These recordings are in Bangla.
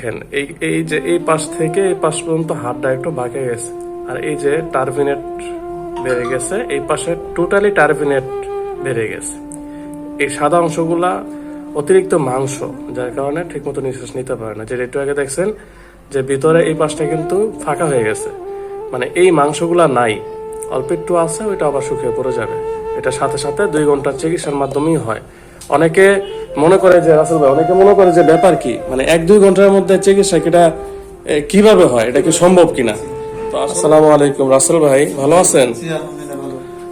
দেখেন এই যে এই পাশ থেকে এই পাশ পর্যন্ত হাতটা একটু বাঁকে গেছে, আর এই যে টার্বিনেট বেড়ে গেছে, এই পাশে টোটালি টার্বিনেট বেড়ে গেছে। এই সাদা অংশগুলা অতিরিক্ত মাংস, যার কারণে ঠিক মতো নিঃশ্বাস নিতে পারে না। যেটা একটু আগে দেখছেন যে ভিতরে এই পাশটা কিন্তু ফাঁকা হয়ে গেছে, মানে এই মাংসগুলা নাই, অল্প একটু আছে, ওইটা আবার শুকিয়ে পড়ে যাবে। এটা সাথে সাথে 2 ঘন্টার চিকিৎসার মাধ্যমেই হয়। অনেকে মনে করে যে রাসেল ভাই, অনেকে মনে করে যে ব্যাপার কি, মানে 1-2 ঘন্টার মধ্যে চিকিৎসা এটা কিভাবে হয়, এটা কি সম্ভব কিনা? তো আসসালামু আলাইকুম রাসেল ভাই, ভালো আছেন?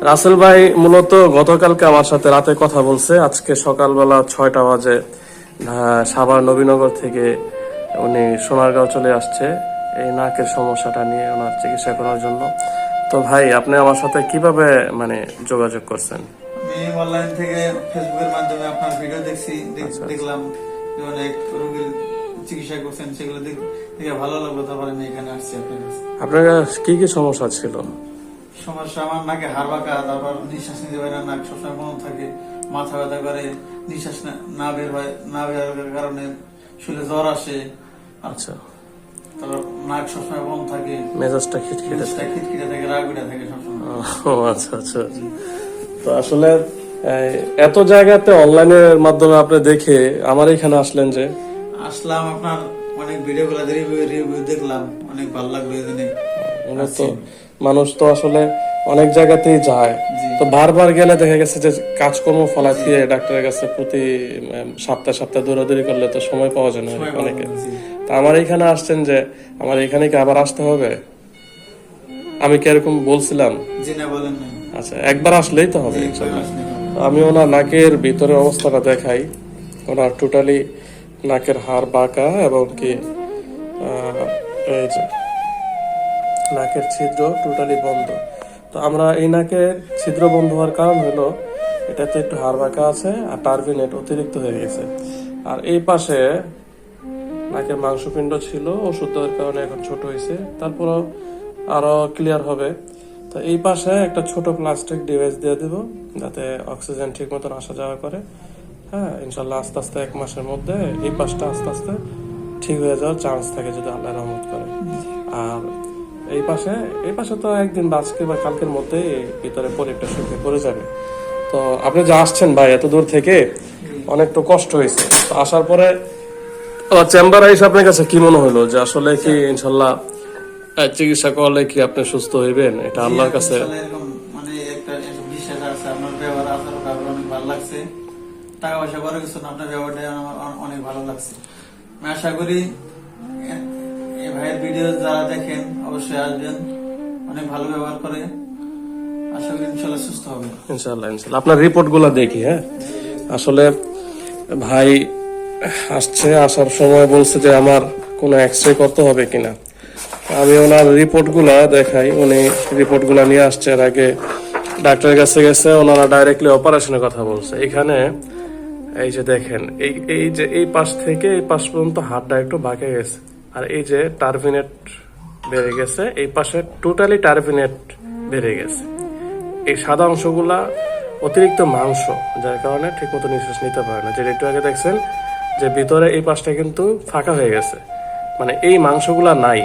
রাসেল ভাই মূলত গতকালকে আমার সাথে রাতে কথা বলছে, আজকে সকালবেলা 6টা বাজে সাভার নবীনগর থেকে উনি সোনারগাঁও চলে আসছে এই নাকের সমস্যাটা নিয়ে ওনার চিকিৎসা করার জন্য। তো ভাই, আপনি আমার সাথে কিভাবে মানে যোগাযোগ করছেন? আমি অনলাইন থেকে ফেসবুকের মাধ্যমে আপনার ভিডিও দেখছি, দেখলাম যে অনেক রোগীর চিকিৎসা করছেন, সেগুলো দেখে ভালো লাগলো, তারপরে আমি এখানে আসছি আপনার কাছে। আপনার কি কি সমস্যা ছিল? সমস্যা আমার নাকে হাড় বাঁকা, তারপর নিঃশ্বাস নিতে পারে না, নাক সবসময় বন্ধ থাকে, মাথা ব্যথা করে, নিঃশ্বাস না বের হয়, না বের হওয়ার কারণে শরীরে জ্বর আসে। আচ্ছা, তারপর নাক সবসময় বন্ধ থাকে, মেজাজটা খিটখিটে থাকে, রাগ উঠে থাকে সবসময়। ও আচ্ছা আচ্ছা। তো আসলে এত জায়গাতে অনলাইনের মাধ্যমে আপনি দেখে আমার এখানে আসলেন যে? আসলাম, আপনার অনেক ভিডিও গুলা রিভিউ দেখলাম, অনেক ভালো লাগলো। এই জন্য তো মানুষ তো আসলে অনেক জায়গাতেই যায়, তো বারবার গেলে দেখা গেছে যে কাজকর্ম ফলাফিয়ে ডাক্তারের কাছে প্রতি সপ্তাহে দৌড়াদৌড়ি করলে তো সময় পাওয়া যায় না অনেকে। তা আমার এখানে আসছেন যে, আমার এখানে কি আবার আসতে হবে? আমি কি এরকম বলছিলাম? আচ্ছা, একবার আসলেই তো হবে ইনশাআল্লাহ। আমি ওনার নাকের ভিতরে অবস্থাটা দেখাই। ওনার টোটালি নাকের হাড় বাঁকা এবং কি এই যে নাকের ছিদ্র টোটালি বন্ধ। তো আমরা এই নাকের ছিদ্র বন্ধ হওয়ার কারণ হলো এটাতে একটু হাড় বাঁকা আছে আর টার্বিনেট অতিরিক্ত হয়ে গেছে। আর এই পাশে নাকের মাংসপিণ্ড ছিল, ওষুধ দেওয়ার কারণে এখন ছোট হয়েছে, তারপরও আরো ক্লিয়ার হবে। তো এই পাশে একটা ছোট প্লাস্টিক ডিভাইস দিয়ে দেব, যাতে অক্সিজেন ঠিক মতন আসা যাওয়া করে। হ্যাঁ, ইনশাল্লাহ আস্তে আস্তে 1 মাসের মধ্যে এই পাশটা আস্তে আস্তে ঠিক হয়ে যাওয়ার চান্স থাকে যদি আল্লাহ রহমত করে। আর এই পাশে তো একদিন আজকে বা কালকের মধ্যে ভিতরে পরিটা শুকিয়ে পড়ে যাবে। তো আপনি যে আসছেন ভাই এত দূর থেকে, অনেক তো কষ্ট হয়েছে। তো আসার পরে চেম্বারে এসে আপনার কাছে কি মনে হলো যে আসলে কি ইনশাল্লাহ চিকিৎসা করলে কি আপনি সুস্থ হইবেন? এটা আল্লাহর কাছে মানে একটা বিশ্বাস আছে। আপনার ব্যবহার অনেক ভালো লাগছে, টাকা পয়সা বড় কিছু না, আপনার ব্যবহারটা আমার অনেক ভালো লাগছে। আমি আশা করি এই ভাইয়ের ভিডিও যারা দেখেন অবশ্যই আসবেন, অনেক ভালো ব্যবহার করে, আশা করি ইনশাল্লাহ সুস্থ হবে। ইনশাল্লাহ। আপনার রিপোর্ট গুলা দেখি। হ্যাঁ, আসলে ভাই আসছে, আসার সময় বলছে যে আমার কোনো এক্সরে করতে হবে কিনা। আমি ওনার রিপোর্ট গুলা দেখাই। উনি রিপোর্ট গুলা নিয়ে আসছে, এর আগে ডাক্তারের কাছে গেছে, ওনারা ডাইরেক্টলি অপারেশনের কথা বলছে। এখানে এই যে দেখেন এই যে এই পাশ থেকে এই পাশ পর্যন্ত হাতটা একটু বাঁকে গেছে, আর এই যে টার্বিনেট বেড়ে গেছে, এই পাশে টোটালি টার্বিনেট বেড়ে গেছে। এই সাদা অংশগুলা অতিরিক্ত মাংস, যার কারণে ঠিক মতো নিঃশ্বাস নিতে পারে না। যেটা একটু আগে দেখছেন যে ভিতরে এই পাশটা কিন্তু ফাঁকা হয়ে গেছে, মানে এই মাংসগুলা নাই,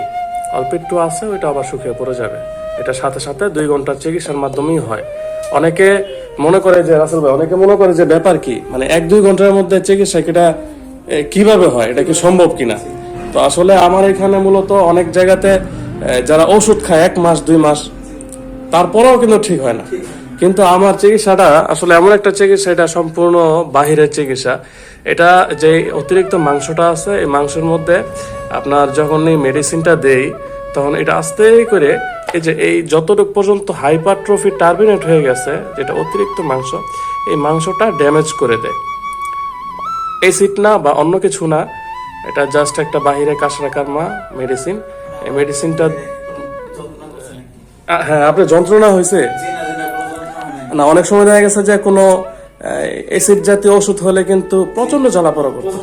অল্প একটু আছে, ওইটা আবার শুকিয়ে পড়ে যাবে। এটা সাথে সাথে 2 ঘন্টার চিকিৎসার মাধ্যমেই হয়। অনেকে মনে করে যে রাসেল ভাই, অনেকে মনে করে যে ব্যাপার কি, মানে 1-2 ঘন্টার মধ্যে চিকিৎসা এটা কিভাবে হয়, এটা কি সম্ভব কিনা? তো আসলে আমার এখানে মূলত অনেক জায়গাতে যারা ওষুধ খায় 1 মাস 2 মাস, তারপরেও কিন্তু ঠিক হয় না। কিন্তু আমার চিকিৎসাটা আসলে এমন একটা চিকিৎসা, এটা সম্পূর্ণ বাহিরের চিকিৎসা। এটা যে অতিরিক্ত মাংসটা আছে, এই মাংসের মধ্যে আপনার যখন এই মেডিসিনটা দেই, তখন এটা আস্তে করে এই যে এই যতটুকু পর্যন্ত হাইপারট্রফি টার্বিনেট হয়ে গেছে, যেটা অতিরিক্ত মাংস, এই মাংসটা ড্যামেজ করে দেয়। অ্যাসিড না বা অন্য কিছু না, এটা জাস্ট একটা বাহিরে কাশরাকারমা মেডিসিন। এই মেডিসিনটা হ্যাঁ, আপনার যন্ত্রণা হয়েছে না? অনেক সময় দেখা গেছে যে কোনো অ্যাসিড জাতীয় ওষুধ হলে কিন্তু প্রচন্ড জ্বালাপড়া করতো,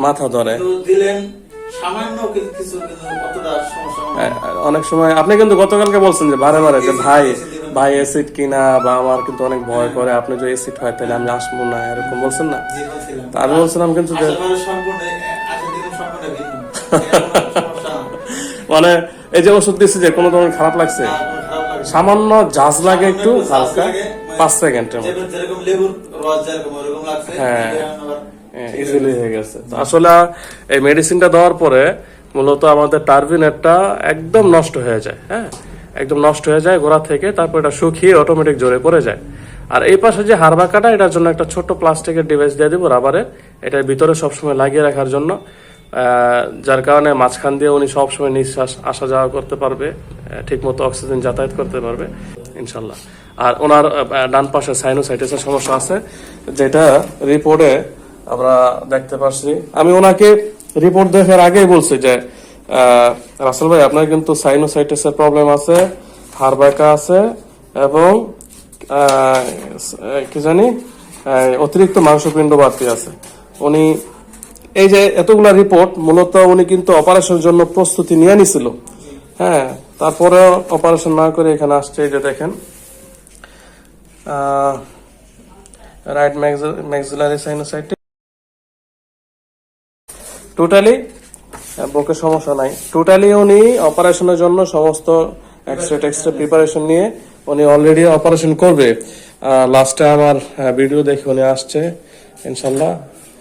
মাথা ধরে। অনেক সময় আপনি কিন্তু গতকালকে বলছেন যে বারে বারে যে ভাই অ্যাসিড কিনা, বা আমার কিন্তু অনেক ভয় করে, আপনি যদি অ্যাসিড হয় তাহলে আমি আসবো না, এরকম বলছেন না? তা আমি বলছিলাম কিন্তু সম্পূর্ণ ভিন্ন। এরকম একটা সমস্যা না। মানে এই যে ওষুধ দিচ্ছে যে কোনো ধরনের খারাপ লাগছে, আর কোনো খারাপ লাগে না। সামান্য ঝাঁজ লাগে একটু সামান্য হালকা, লাগে, 5 সেকেন্ডের মতো যেরকম লেবুর রস যেরকম ওরকম লাগছে, হ্যাঁ। এটা আবার ইজিলি হয়ে গেছে। তো আসলে এই মেডিসিনটা দেওয়ার পরে মূলত আমাদের টার্বিনেটটা একদম নষ্ট হয়ে যায়, হ্যাঁ, একদম নষ্ট হয়ে যায় গোড়া থেকে, তারপর এটা শুকিয়ে অটোমেটিক জোরে পড়ে যায়। আর এই পাশে যে হাড় বাঁকাটা, এটার জন্য একটা ছোট্ট প্লাস্টিকের ডিভাইস দিয়ে দিব রাবারে, এটার ভিতরে সবসময় লাগিয়ে রাখার জন্য, যার কারণে মাঝখান দিয়ে উনি সবসময় নিঃশ্বাস আসা যাওয়া করতে পারবে, ঠিক মতো অক্সিজেন যাতায়াত করতে পারবে ইনশাল্লাহ। আর ওনার ডান পাশে সাইনোসাইটিসের সমস্যা আছে, যেটা রিপোর্টে আমরা দেখতে পাচ্ছি। আমি ওনাকে রিপোর্ট দেখার আগেই বলছি যে রাসেল ভাই, আপনার কিন্তু সাইনোসাইটিসের প্রবলেম আছে, হাড় বাঁকা আছে, এবং কি জানি অতিরিক্ত মাংসপিণ্ড বাড়তি আছে। উনি এই যে এতগুলা রিপোর্ট, মূলত উনি কিন্তু অপারেশনের জন্য প্রস্তুতি নিয়ে নিছিল, হ্যাঁ, তারপরে অপারেশন না করে এখানে আসছে। এই যে দেখেন, রাইট ম্যাক্সিলারি সাইনোসাইটিস, টোটালি বুকে সমস্যা নাই। টোটালি উনি অপারেশনের জন্য সমস্ত এক্সরে প্রিপারেশন নিয়ে উনি অলরেডি অপারেশন করবে। লাস্টে আমার ভিডিও দেখে উনি আসছে, ইনশাল্লাহ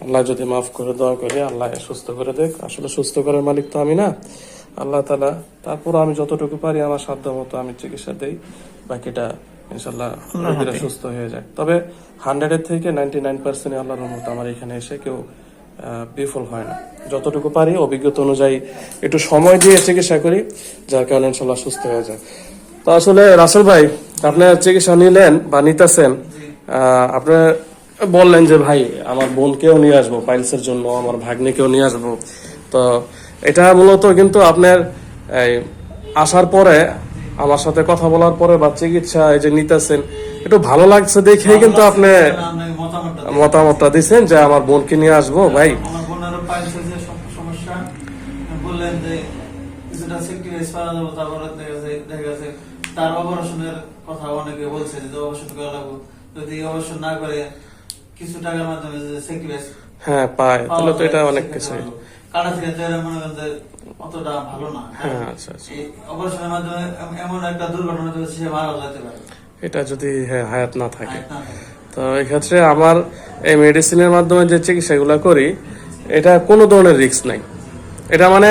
আল্লাহ যদি মাফ করে দোয়া করে আল্লাহ সুস্থ করে দেখ। আসলে সুস্থ করার মালিক তো আমি না, আল্লাহ তাআলা। তারপর আমি যতটুকু পারি আমার সাধ্য মতো আমি চিকিৎসা দেই, বাকিটা ইনশাল্লাহ রোগীরা সুস্থ হয়ে যায়। তবে 100 থেকে 99% আল্লাহর রহমতে আমার এখানে এসে কেউ বিফল হয় না। যতটুকু পারি অভিজ্ঞতা অনুযায়ী একটু সময় দিয়ে চিকিৎসা করি, যার কারণে ইনশাল্লাহ সুস্থ হয়ে যায়। তো আসলে রাসেল ভাই, আপনার চিকিৎসা নিলেন বা নিতেছেন, আপনি বললেন যে ভাই আমার বোনকেও নিয়ে আসবো পাইলসের জন্য, আমার ভাগ্নিকেও নিয়ে আসবো। তো এটা মূলত কিন্তু আপনার এই আসার পরে, আমার সাথে কথা বলার পরে বা চিকিৎসা এই যে নিতেছেন, একটু ভালো লাগছে দেখেই কিন্তু আপনি আপনার মতামতটা মতামতটা দিচ্ছেন যে আমার বোনকে নিয়ে আসবো। ভাই আমার বোনেরও পাইলসের যে সমস্যা, বললেন যে কিছুটা সেক্রিফাইস করা যাবে, তারপরে দেখা গেছে তার অপারেশনের কথা অনেকে বলছে যে অপারেশন করা লাগবে, যদি অপারেশন না করে কিছু টাকার মাধ্যমে যে সেক্রিফাইস হ্যাঁ পায়, তাহলে তো এটা অনেক কিছু। কাটা থেকে মনে করেন যে অতটা ভালো না। হ্যাঁ, আচ্ছা আচ্ছা। এই অপারেশনের মাধ্যমে এমন একটা দুর্ঘটনা হতে সে মারা যেতে পারে, এটা যদি হায়াত না থাকে। না থাকে। তো এক্ষেত্রে আমার এই মেডিসিনের মাধ্যমে যে চিকিৎসাগুলো করি, এটা কোনো ধরনের রিস্ক নাই। এটা মানে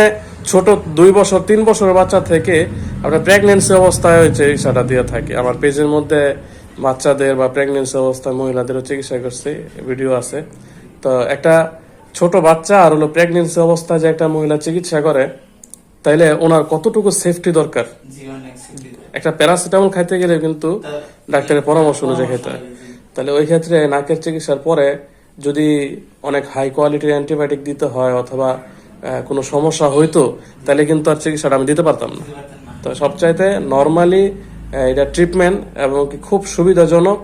ছোট 2 বছর 3 বছরের বাচ্চা থেকে আপনার প্রেগনেন্সি অবস্থায় ওই চিকিৎসাটা দিয়ে থাকে। আমার পেজের মধ্যে বাচ্চাদের বা প্রেগনেন্সি অবস্থায় মহিলাদেরও চিকিৎসা করছে, ভিডিও আছে। তো একটা ছোট বাচ্চা আর হলো প্রেগনেন্সি অবস্থায় যে একটা মহিলা চিকিৎসা করে, তাইলে ওনার কতটুকু সেফটি দরকার। জীবনে accident। একটা প্যারাসিটামল খাইতে গেলে কিন্তু ডাক্তারের পরামর্শ অনুযায়ী খেতে হয়। তাহলে ওই ক্ষেত্রে নাকের চিকিৎসার পরে যদি অনেক হাই কোয়ালিটির অ্যান্টিবায়োটিক দিতে হয় অথবা কোনো সমস্যা হইতো, তাহলে কিন্তু আর চিকিৎসাটা আমি দিতে পারতাম না। তো সবচাইতে নর্মালি এটা ট্রিটমেন্ট এবং কি খুব সুবিধাজনক।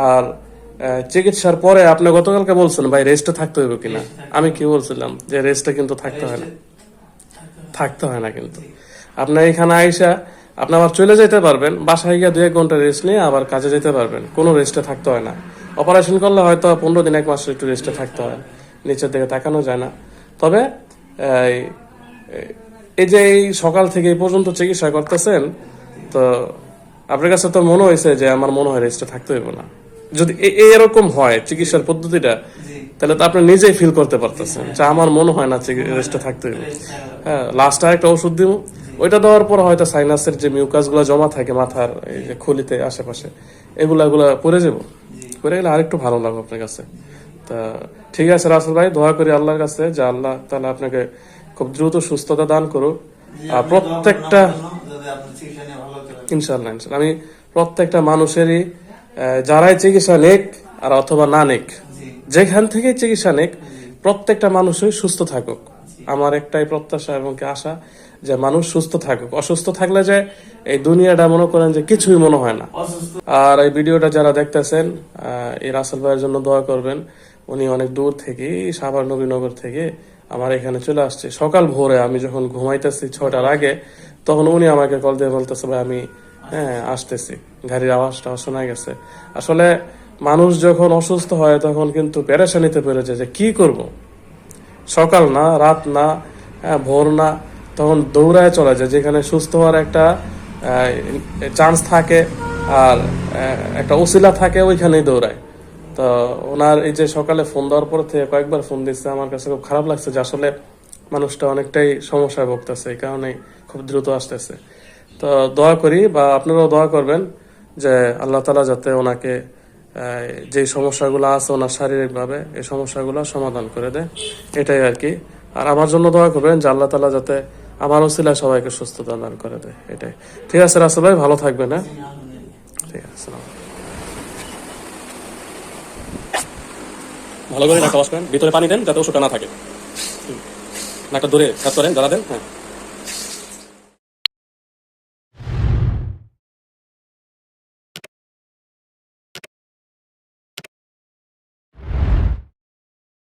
আর চিকিৎসার পরে আপনি গতকালকে বলছেন ভাই রেস্টে থাকতে হবে কিনা, আমি কি বলছিলাম যে রেস্টে কিন্তু থাকতে হয় না, থাকতে হয় না। কিন্তু আপনার এখানে আইসা আপনি আবার চলে যেতে পারবেন, বাসায় গিয়ে 2-1 ঘন্টা রেস্ট নিয়ে আবার কাজে যেতে পারবেন, কোনো রেস্টে থাকতে হয় না। অপারেশন করলে হয়তো 15 দিন 1 মাস একটু রেস্টে থাকতে হয়, নিচের দিকে তাকানো যায় না। তবে এই যে এই সকাল থেকে এই পর্যন্ত চিকিৎসা করতেছেন, তো আপনার কাছে তো মনে হয়েছে যে আমার মনে হয় রেস্টে থাকতে হইব না। যদি এরকম হয় চিকিৎসার পদ্ধতিটা, তাহলে তো আপনি নিজেই ফিল করতে পারতেছেন যে আমার মনে হয় না রেস্টে থাকতে হইব। হ্যাঁ, লাস্ট একটা ওষুধ দিব, ওইটা দেওয়ার পর হয়তো সাইনাসের যে মিউকাস গুলা জমা থাকে মাথার এই যে খুলিতে আশেপাশে, এগুলা পরে যাবো, পরে গেলে আরেকটু ভালো লাগবে আপনার কাছে। তা ঠিক আছে রাসেল ভাই, দোয়া করি আল্লাহর কাছে যে আল্লাহ তাআলা আপনাকে খুব দ্রুত সুস্থতা দান করুক। আর প্রত্যেকটা ইনশাআল্লাহ ইনশাআল্লাহ আমি প্রত্যেকটা মানুষেরই যারাই চিকিৎসা নেক আর অথবা না নেক, যেখান থেকে চিকিৎসা নেক, প্রত্যেকটা মানুষই সুস্থ থাকুক। আমার একটাই প্রত্যাশা এবং কি আশা যে মানুষ সুস্থ থাকুক। অসুস্থ থাকলে যে এই দুনিয়াটা মনে করেন যে কিছুই মনে হয় না। আর এই ভিডিওটা যারা দেখতেছেন, এই রাসেল ভাইয়ের জন্য দোয়া করবেন। উনি অনেক দূর থেকে, সাভার নবীনগর থেকে আমার এখানে চলে আসছে সকাল ভোরে। আমি যখন ঘুমাইতেছি 6টার আগে, তখন উনি আমাকে কল দিয়ে বলতেছে ভাই আমি আসতেছি, গাড়ির আওয়াজটা শোনা গেছে। আসলে মানুষ যখন অসুস্থ হয় তখন কিন্তু পেরেশানিতে পড়ে যায় যে কি করব। সকাল না, রাত না, ভোর না, তখন দৌড়ায় চলে যায়, যেখানে সুস্থ হওয়ার একটা চান্স থাকে আর একটা ওসিলা থাকে, ওইখানেই দৌড়ায়। তো ওনার এই যে সকালে ফোন দেওয়ার পর থেকে কয়েকবার ফোন দিচ্ছে, আমার কাছে খুব খারাপ লাগছে যে আসলে মানুষটা অনেকটাই সমস্যায় ভুগতেছে, এই কারণেই খুব দ্রুত আসতেছে। তো দোয়া করি, বা আপনারাও দোয়া করবেন যে আল্লাহ তাআলা যাতে ওনাকে যে সমস্যাগুলো আছে ওনার শারীরিকভাবে, এই সমস্যাগুলো সমাধান করে দেয়, এটাই আর কি। আর আমার জন্য দোয়া করবেন যে আল্লাহ তাআলা যাতে আমার ওসিলায় সবাইকে সুস্থতা দান করে দেয়, এটাই। ঠিক আছে রাসেল ভাই, ভালো থাকবেন। হ্যাঁ, ঠিক আছে, আসসালামু আলাইকুম। ভালো করে নাকটা ওয়াশ করেন, ভিতরে পানি দেন যাতে ওষুধটা না থাকে। নাকটা ধরে কাজ করেন, জ্বালা দেন। হ্যাঁ।